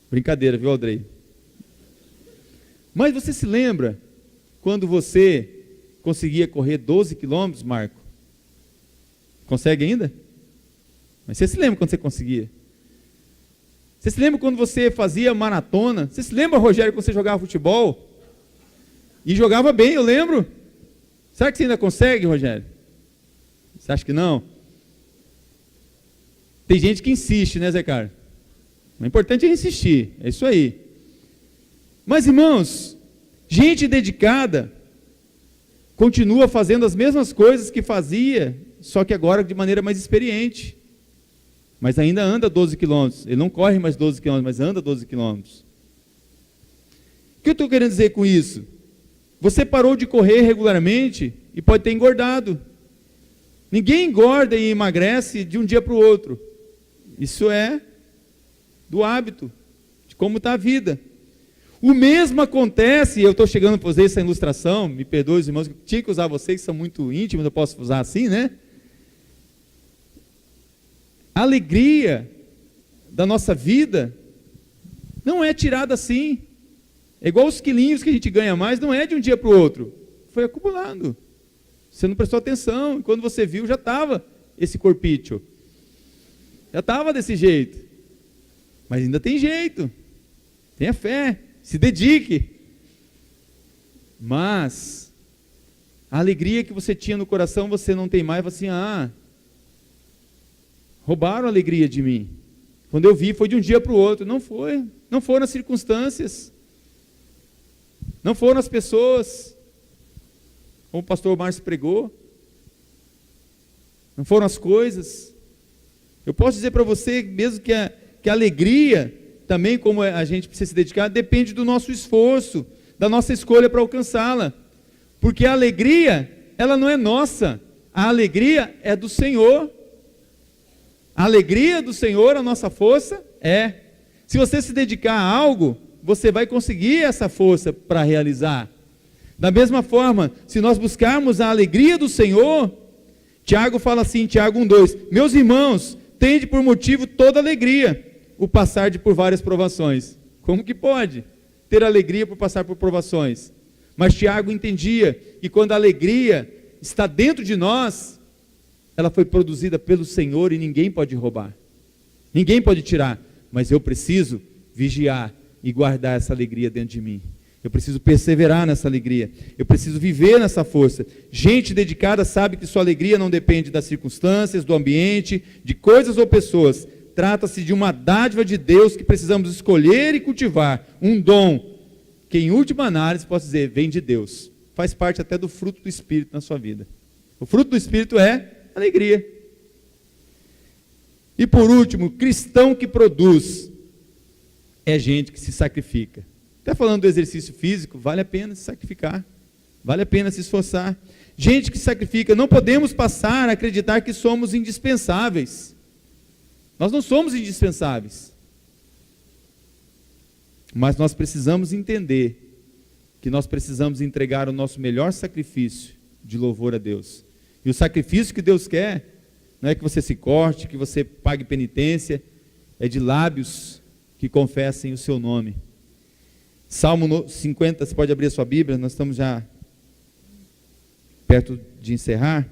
Brincadeira, viu, Aldrey? Mas você se lembra quando você conseguia correr 12 quilômetros, Marco? Consegue ainda? Mas você se lembra quando você conseguia? Você se lembra quando você fazia maratona? Você se lembra, Rogério, quando você jogava futebol? E jogava bem, eu lembro. Será que você ainda consegue, Rogério? Você acha que não? Tem gente que insiste, né, Zé Carlos? O importante é insistir, é isso aí. Mas, irmãos, gente dedicada continua fazendo as mesmas coisas que fazia, só que agora de maneira mais experiente. Mas ainda anda 12 quilômetros. Ele não corre mais 12 quilômetros, mas anda 12 quilômetros. O que eu estou querendo dizer com isso? Você parou de correr regularmente e pode ter engordado. Ninguém engorda e emagrece de um dia para o outro. Isso é do hábito, de como está a vida. O mesmo acontece, eu estou chegando a fazer essa ilustração, me perdoe os irmãos, que tinha que usar vocês, que são muito íntimos, eu posso usar assim, né? A alegria da nossa vida não é tirada assim. É igual os quilinhos que a gente ganha mais, não é de um dia para o outro. Foi acumulando. Você não prestou atenção, e quando você viu, já estava esse corpício. Já estava desse jeito. Mas ainda tem jeito. Tenha fé, se dedique. Mas a alegria que você tinha no coração, você não tem mais, você assim, roubaram a alegria de mim. Quando eu vi, foi de um dia para o outro. Não foi. Não foram as circunstâncias. Não foram as pessoas. Como o pastor Márcio pregou. Não foram as coisas. Eu posso dizer para você, mesmo que a alegria, também como a gente precisa se dedicar, depende do nosso esforço, da nossa escolha para alcançá-la. Porque a alegria, ela não é nossa. A alegria é do Senhor. A alegria do Senhor, a nossa força, é. Se você se dedicar a algo, você vai conseguir essa força para realizar. Da mesma forma, se nós buscarmos a alegria do Senhor, Tiago fala assim, Tiago 1:2, meus irmãos, tende por motivo toda alegria o passar por várias provações. Como que pode ter alegria por passar por provações? Mas Tiago entendia que quando a alegria está dentro de nós, ela foi produzida pelo Senhor e ninguém pode roubar. Ninguém pode tirar. Mas eu preciso vigiar e guardar essa alegria dentro de mim. Eu preciso perseverar nessa alegria. Eu preciso viver nessa força. Gente dedicada sabe que sua alegria não depende das circunstâncias, do ambiente, de coisas ou pessoas. Trata-se de uma dádiva de Deus que precisamos escolher e cultivar. Um dom que, em última análise, posso dizer, vem de Deus. Faz parte até do fruto do Espírito na sua vida. O fruto do Espírito é alegria. E por último, cristão que produz é gente que se sacrifica. Até falando do exercício físico, vale a pena se sacrificar. Vale a pena se esforçar. Gente que se sacrifica, não podemos passar a acreditar que somos indispensáveis. Nós não somos indispensáveis. Mas nós precisamos entender que nós precisamos entregar o nosso melhor sacrifício de louvor a Deus. E o sacrifício que Deus quer, não é que você se corte, que você pague penitência, é de lábios que confessem o seu nome. Salmo 50, você pode abrir a sua Bíblia, nós estamos já perto de encerrar.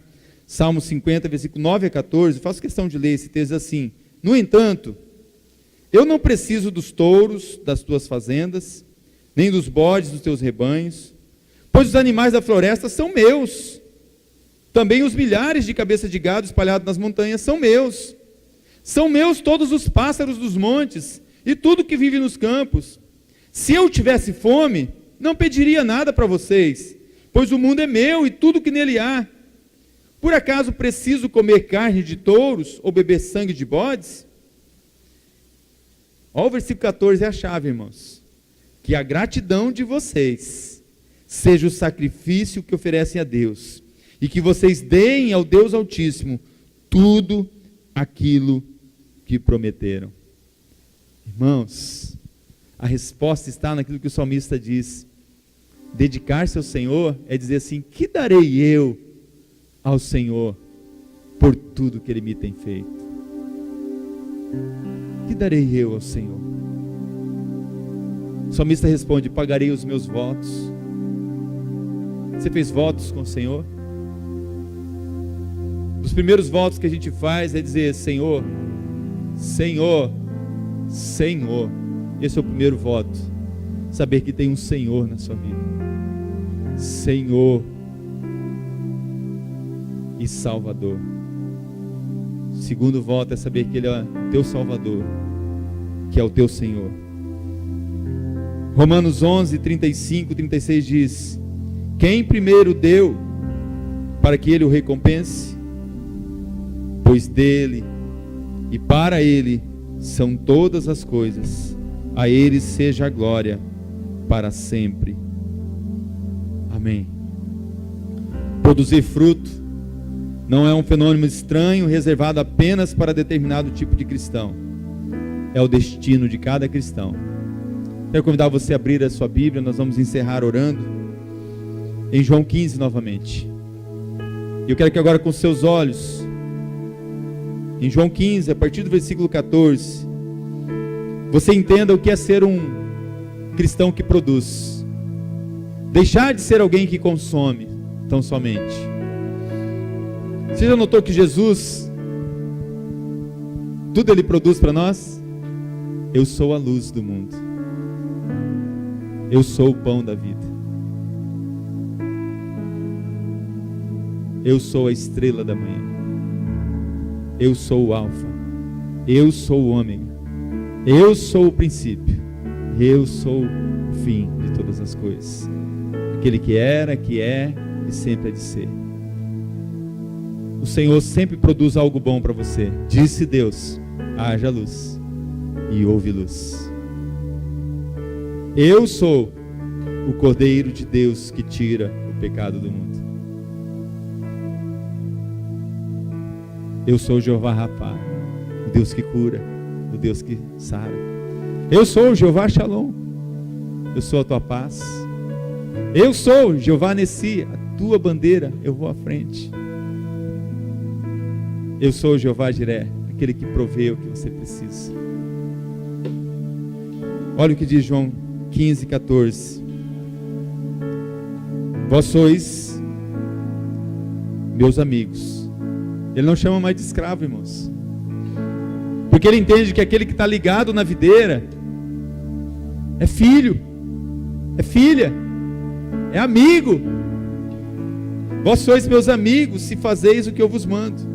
Salmo 50, versículo 9 a 14, faço questão de ler esse texto assim. No entanto, eu não preciso dos touros das tuas fazendas, nem dos bodes dos teus rebanhos, pois os animais da floresta são meus. Também os milhares de cabeças de gado espalhados nas montanhas são meus. São meus todos os pássaros dos montes e tudo que vive nos campos. Se eu tivesse fome, não pediria nada para vocês, pois o mundo é meu e tudo que nele há. Por acaso preciso comer carne de touros ou beber sangue de bodes? Olha o versículo 14, é a chave, irmãos. Que a gratidão de vocês seja o sacrifício que oferecem a Deus, e que vocês deem ao Deus Altíssimo tudo aquilo que prometeram. Irmãos, A resposta está naquilo que o salmista diz. Dedicar-se ao Senhor é dizer assim: que darei eu ao Senhor por tudo que Ele me tem feito? Que darei eu ao Senhor? O salmista responde: pagarei os meus votos. Você fez votos com o Senhor? Os primeiros votos que a gente faz é dizer: Senhor, Senhor, Senhor. Esse é o primeiro voto. Saber que tem um Senhor na sua vida. Senhor e Salvador. O segundo voto é saber que Ele é o teu Salvador, que é o teu Senhor. Romanos 11, 35, 36 diz: quem primeiro deu para que Ele o recompense? Pois dele e para Ele são todas as coisas, a Ele seja a glória para sempre. Amém. Produzir fruto não é um fenômeno estranho, reservado apenas para determinado tipo de cristão. É o destino de cada cristão. Quero convidar você a abrir a sua Bíblia. Nós vamos encerrar orando em João 15 novamente. Eu quero que agora, com seus olhos, em João 15, a partir do versículo 14, você entenda o que é ser um cristão que produz. Deixar de ser alguém que consome tão somente. Você já notou que Jesus, tudo Ele produz para nós? Eu sou a luz do mundo. Eu sou o pão da vida. Eu sou a estrela da manhã. Eu sou o alfa. Eu sou o ômega. Eu sou o princípio. Eu sou o fim de todas as coisas. Aquele que era, que é e sempre há de ser. O Senhor sempre produz algo bom para você. Disse Deus: haja luz, e houve luz. Eu sou o Cordeiro de Deus que tira o pecado do mundo. Eu sou o Jeová Rapá, o Deus que cura, o Deus que sara. Eu sou o Jeová Shalom, eu sou a tua paz. Eu sou o Jeová Nessi, a tua bandeira, eu vou à frente. Eu sou o Jeová Jiré, aquele que provê o que você precisa. Olha o que diz João 15, 14. Vós sois meus amigos. Ele não chama mais de escravo, irmãos, porque ele entende que aquele que está ligado na videira é filho, é filha, é amigo. Vós sois meus amigos se fazeis o que eu vos mando.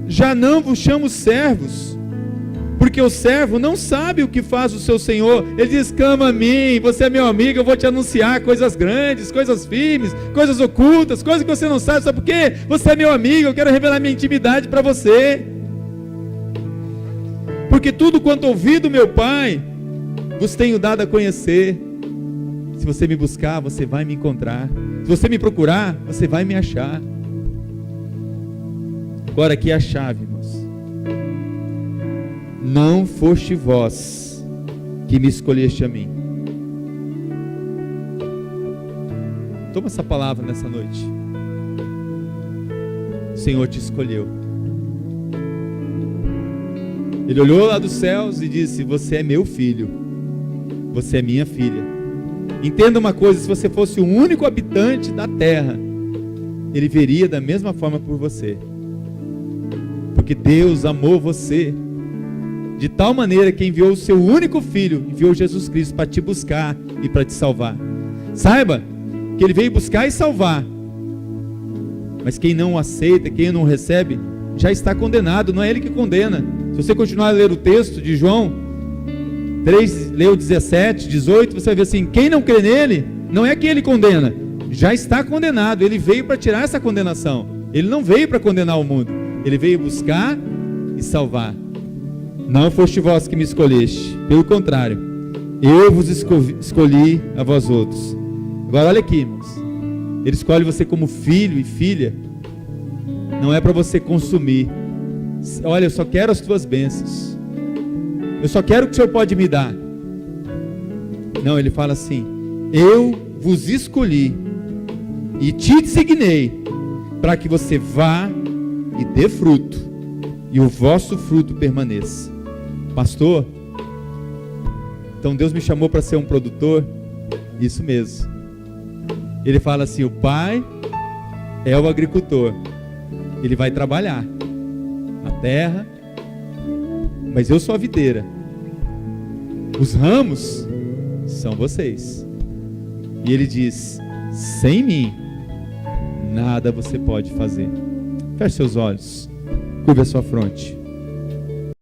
Já não vos chamo servos, porque o servo não sabe o que faz o seu senhor. Ele diz: clama a mim, você é meu amigo, eu vou te anunciar coisas grandes, coisas firmes, coisas ocultas, coisas que você não sabe. Sabe por quê? Você é meu amigo, eu quero revelar minha intimidade para você. Porque tudo quanto ouvi do meu Pai, vos tenho dado a conhecer. Se você me buscar, você vai me encontrar. Se você me procurar, você vai me achar. Agora aqui é a chave, irmãos. Não foste vós que me escolheste a mim. Toma essa palavra nessa noite. O Senhor te escolheu. Ele olhou lá dos céus e disse: você é meu filho, você é minha filha. Entenda uma coisa: se você fosse o único habitante da terra, Ele veria da mesma forma por você. Porque Deus amou você de tal maneira que enviou o seu único filho, enviou Jesus Cristo para te buscar e para te salvar. Saiba que Ele veio buscar e salvar, mas quem não o aceita, quem não o recebe, já está condenado. Não é Ele que condena. Se você continuar a ler o texto de João 3, leu 17, 18, você vai ver assim: quem não crê nele, não é que Ele condena, já está condenado. Ele veio para tirar essa condenação. Ele não veio para condenar o mundo, Ele veio buscar e salvar. Não foste vós que me escolheste, pelo contrário, eu vos escolhi a vós outros. Agora olha aqui, irmãos. Ele escolhe você como filho e filha, não é para você consumir. Olha, eu só quero as tuas bênçãos, eu só quero o que o Senhor pode me dar. Não, ele fala assim: eu vos escolhi e te designei para que você vá e dê fruto, e o vosso fruto permaneça. Pastor, então Deus me chamou para ser um produtor? Isso mesmo. Ele fala assim: o pai é o agricultor, ele vai trabalhar na terra, mas eu sou a videira, os ramos são vocês. E ele diz: sem mim nada você pode fazer. Feche seus olhos, curva a sua fronte.